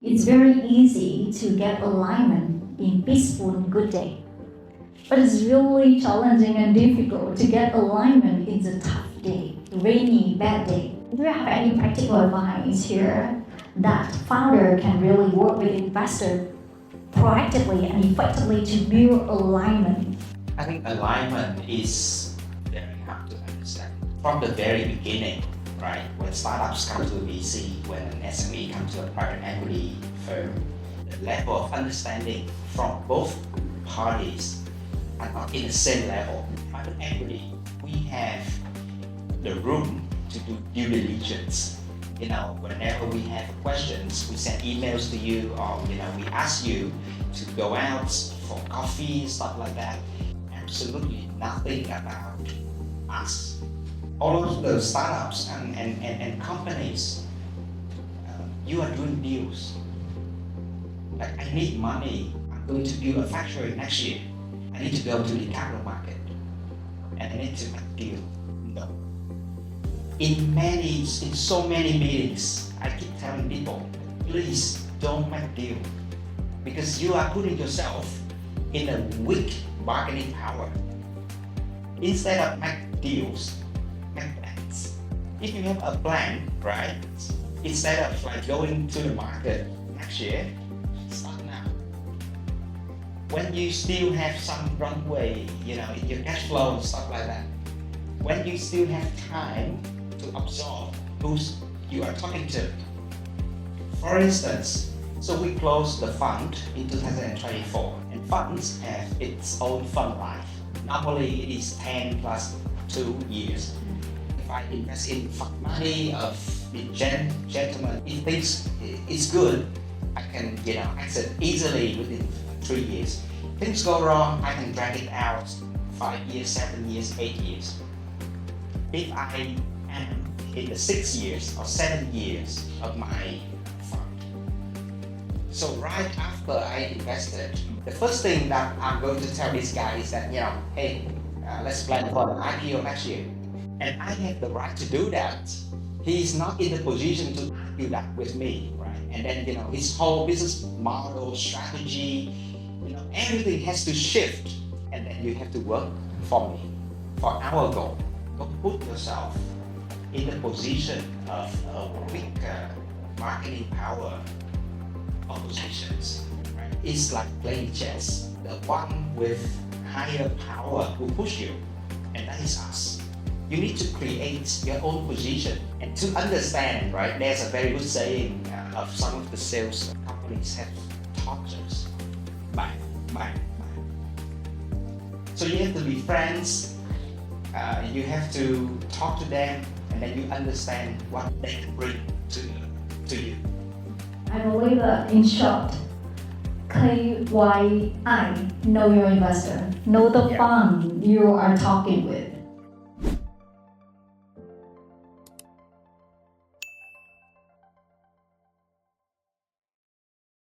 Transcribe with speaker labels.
Speaker 1: It's very easy to get alignment in peaceful good day. But it's really challenging and difficult to get alignment in the tough day, rainy, bad day. Do you have any practical advice here that founder can really work with investor proactively and effectively to build alignment?
Speaker 2: I think alignment is very hard to understand. From the very beginning, right? When startups come to a VC, when an SME comes to a private equity firm, the level of understanding from both parties are not in the same level. Private equity, we have the room to do due diligence. Whenever we have questions, we send emails to you, or we ask you to go out for coffee, stuff like that. Absolutely nothing about us. All of the startups and companies, you are doing deals. Like, I need money. I'm going to build a factory next year. I need to go to the capital market, and I need to make a deal. No. In so many meetings, I keep telling people, please don't make a deal, because you are putting yourself in a weak bargaining power. Instead of make deals, make plans. If you have a plan, right? Instead of going to the market next year, start now. When you still have some runway, in your cash flow and stuff like that. When you still have time to absorb who you are talking to. For instance, so we closed the fund in 2024, and funds have its own fund life. Normally it is 10 plus 2 years. If I invest in fund money of the gentleman, if things is good, I can exit easily within 3 years. Things go wrong, I can drag it out 5 years, 7 years, 8 years. If I am in the 6 years or 7 years of my fund. So right after I invested, the first thing that I'm going to tell this guy is that, hey, let's plan for an IPO next year. And I have the right to do that. He's not in the position to argue that with me, right? And then, his whole business model, strategy, everything has to shift. And then you have to work for me, for our goal. Don't put yourself in the position of a weak marketing power oppositions. Right? It's like playing chess. The one with higher power will push you, and that is us. You need to create your own position and to understand, right? There's a very good saying of some of the sales companies have taught us. Bye. So you have to be friends. You have to talk to them, and then you understand what they can bring to you.
Speaker 1: I believe that in short, KYI, know your investor, know the
Speaker 2: Yeah.
Speaker 1: fund you are talking with.